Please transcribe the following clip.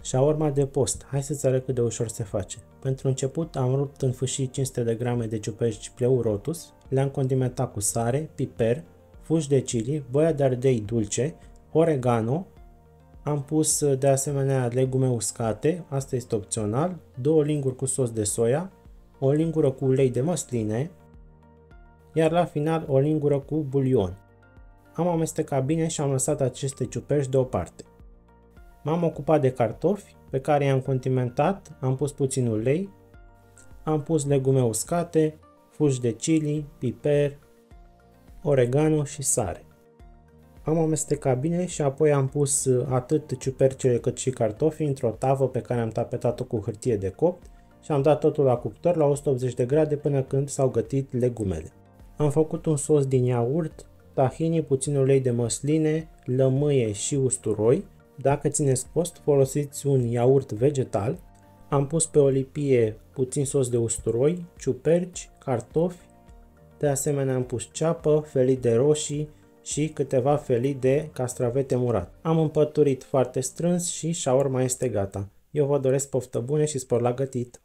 Shawarma de post. Hai să-ți arăt cât de ușor se face. Pentru început am rupt în fâșii 500 de grame de ciuperci pleurotus, le-am condimentat cu sare, piper, fuși de chili, boia de ardei dulce, oregano, am pus de asemenea legume uscate, asta este opțional, 2 linguri cu sos de soia, o lingură cu ulei de măsline, iar la final o lingură cu bulion. Am amestecat bine și am lăsat aceste ciuperci deoparte. M-am ocupat de cartofi pe care i-am condimentat, am pus puțin ulei, am pus legume uscate, fuși de chili, piper, oregano și sare. Am amestecat bine și apoi am pus atât ciupercele cât și cartofii într-o tavă pe care am tapetat-o cu hârtie de copt și am dat totul la cuptor la 180 de grade până când s-au gătit legumele. Am făcut un sos din iaurt, tahini, puțin ulei de măsline, lămâie și usturoi. Dacă țineți post, folosiți un iaurt vegetal. Am pus pe o lipie puțin sos de usturoi, ciuperci, cartofi. De asemenea am pus ceapă, felii de roșii și câteva felii de castravete murat. Am împăturit foarte strâns și shawarma este gata. Eu vă doresc poftă bună și spor la gătit!